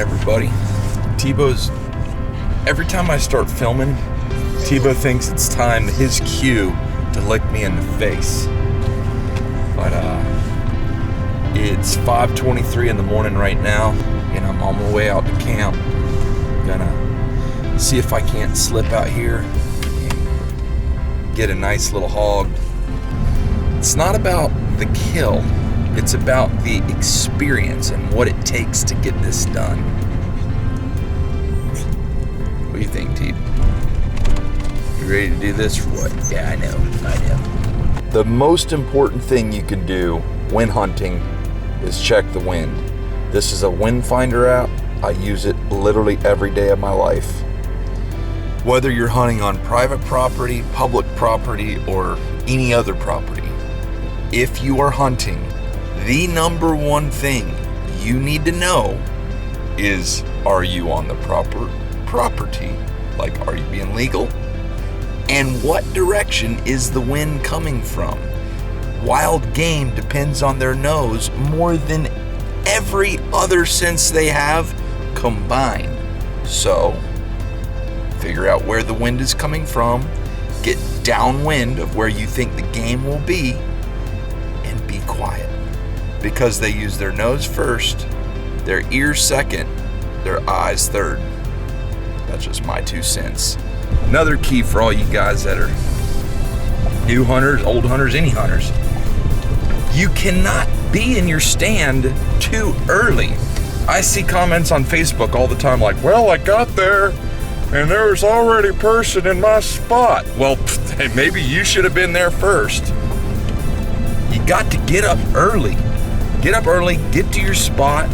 everybody. Every time I start filming, Tebow thinks it's time, his cue, to lick me in the face. But it's 5:23 in the morning right now, and I'm on my way out to camp. Gonna see if I can't slip out here and get a nice little hog. It's not about the kill, it's about the experience and what it takes to get this done. What do you think, Teeb? You ready to do this or what? Yeah, I know. The most important thing you can do when hunting is check the wind. This is a wind finder app. I use it literally every day of my life. Whether you're hunting on private property, public property, or any other property, if you are hunting, the number one thing you need to know is, are you on the proper property? Like, are you being legal? And what direction is the wind coming from? Wild game depends on their nose more than every other sense they have combined. So, figure out where the wind is coming from, get downwind of where you think the game will be, and be quiet. Because they use their nose first, their ears second, their eyes third. That's just my 2 cents. Another key for all you guys that are new hunters, old hunters, any hunters. You cannot be in your stand too early. I see comments on Facebook all the time like, well, I got there and there was already a person in my spot. Well, maybe you should have been there first. You got to get up early. Get up early, get to your spot,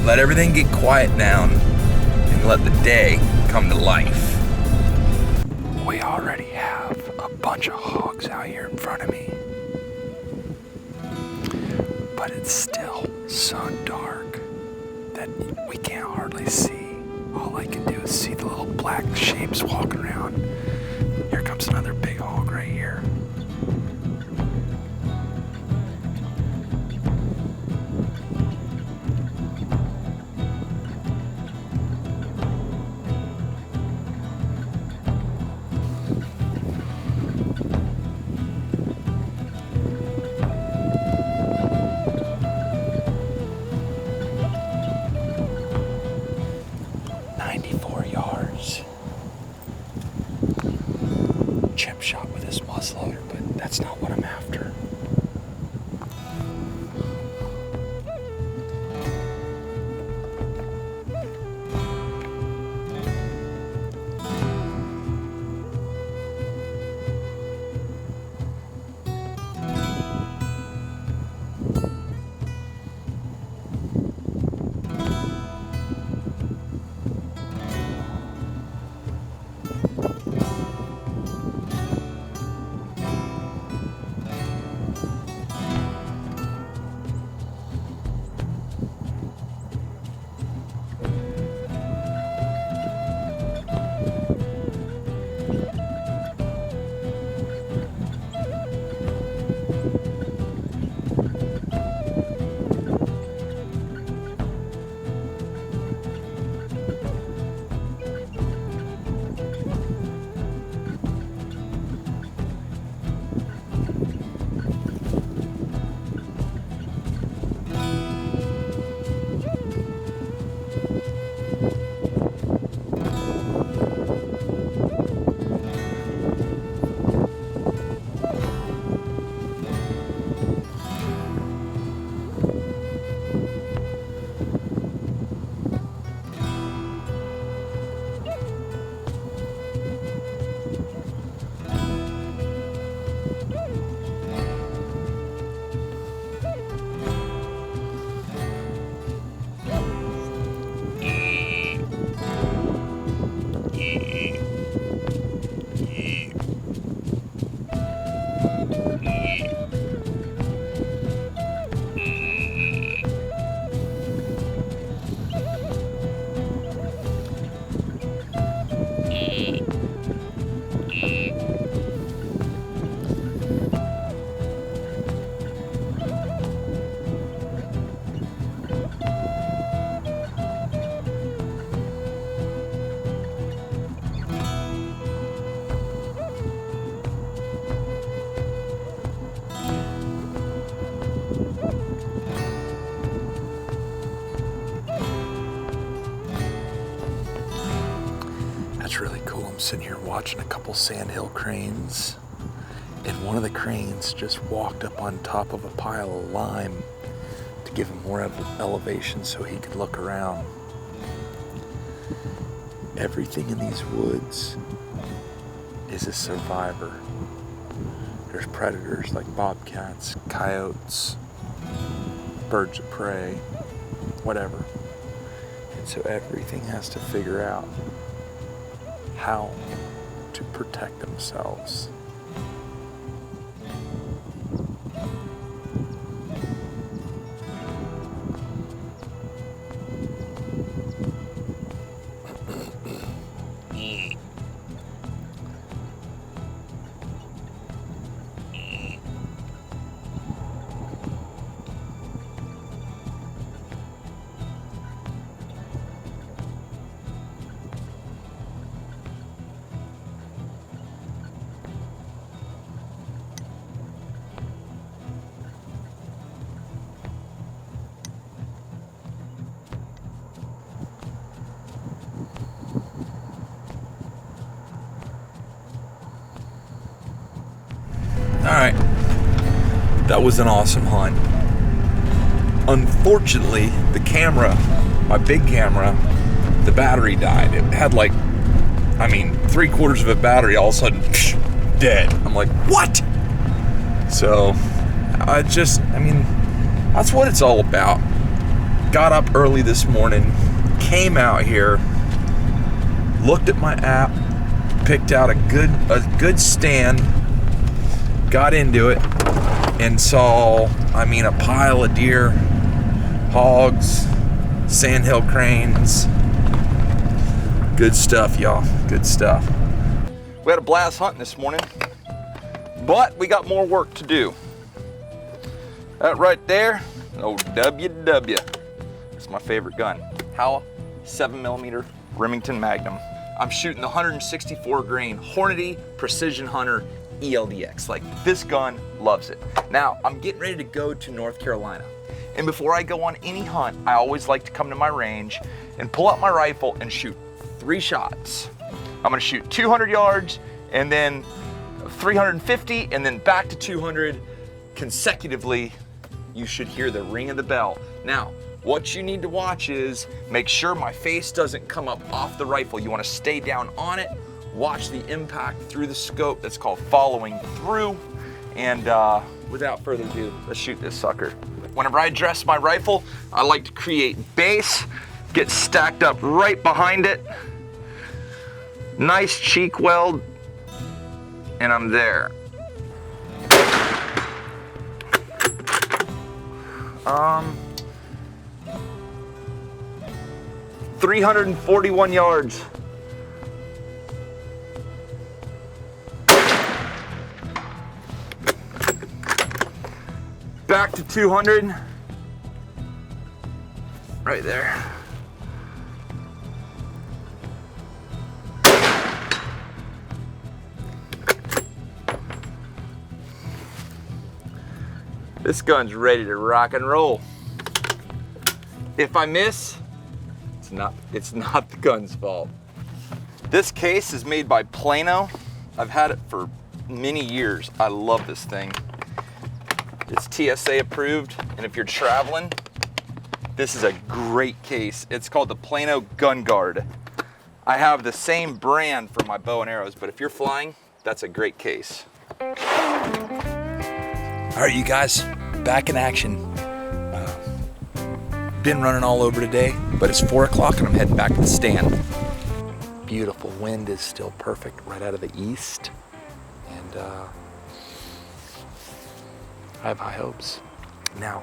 let everything get quiet down, and let the day come to life. We already have a bunch of hogs out here in front of me. But it's still so dark that we can't hardly see. All I can do is see the little black shapes walking around. Here comes another big hog right here. Chip shot with sitting here watching a couple sandhill cranes, and one of the cranes just walked up on top of a pile of lime to give him more elevation so he could look around. Everything in these woods is a survivor. There's predators like bobcats, coyotes, birds of prey, whatever. And so everything has to figure out how to protect themselves. Alright, that was an awesome hunt. Unfortunately, the camera, my big camera, the battery died. It had like, 3/4 of a battery, all of a sudden, dead. I'm like, what? So, that's what it's all about. Got up early this morning, came out here, looked at my app, picked out a good stand, got into it, and saw, a pile of deer, hogs, sandhill cranes. Good stuff, y'all. Good stuff. We had a blast hunting this morning, but we got more work to do. That right there, oh WW. It's my favorite gun. Howa 7mm Remington Magnum. I'm shooting the 164 grain Hornady Precision Hunter ELDX. Like, this gun loves it. Now, I'm getting ready to go to North Carolina. And before I go on any hunt, I always like to come to my range and pull out my rifle and shoot 3 shots. I'm gonna shoot 200 yards and then 350 and then back to 200 consecutively. You should hear the ring of the bell. Now, what you need to watch is make sure my face doesn't come up off the rifle. You wanna stay down on it. Watch the impact through the scope. That's called following through. And without further ado, let's shoot this sucker. Whenever I dress my rifle, I like to create base, get stacked up right behind it. Nice cheek weld, and I'm there. 341 yards. Back to 200, right there. This gun's ready to rock and roll. If I miss, it's not the gun's fault. This case is made by Plano. I've had it for many years. I love this thing. It's TSA approved, and if you're traveling, this is a great case. It's called the Plano Gun Guard. I have the same brand for my bow and arrows, but if you're flying, that's a great case. All right, you guys, back in action. Been running all over today, but it's 4 o'clock and I'm heading back to the stand. Beautiful wind is still perfect right out of the east, and I have high hopes. Now,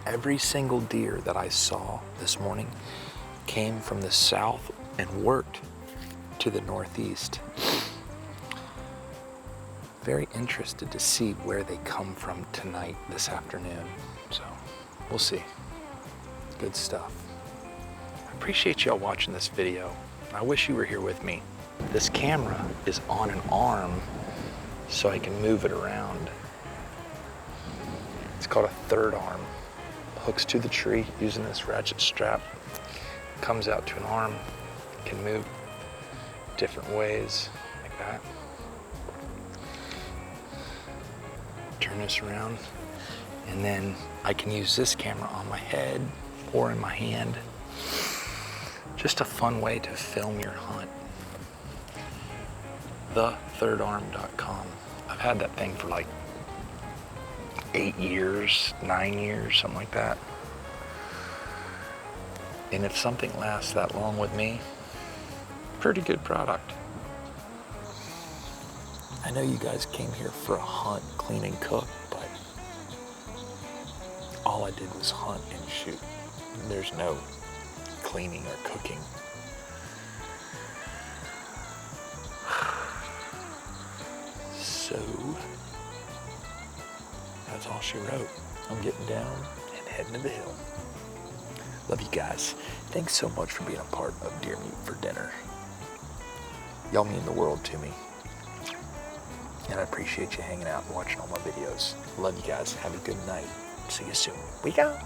every single deer that I saw this morning came from the south and worked to the northeast. Very interested to see where they come from tonight, this afternoon. So, we'll see. Good stuff. I appreciate y'all watching this video. I wish you were here with me. This camera is on an arm so I can move it around. It's called a third arm. Hooks to the tree using this ratchet strap. Comes out to an arm, can move different ways, like that. Turn this around, and then I can use this camera on my head or in my hand. Just a fun way to film your hunt. TheThirdArm.com. I've had that thing for like 8 years, 9 years, something like that. And if something lasts that long with me, pretty good product. I know you guys came here for a hunt, clean and cook, but all I did was hunt and shoot. There's no cleaning or cooking. So, that's all she wrote. I'm getting down and heading to the hill. Love you guys. Thanks so much for being a part of Deer Meat for Dinner. Y'all mean the world to me. And I appreciate you hanging out and watching all my videos. Love you guys. Have a good night. See you soon. We go.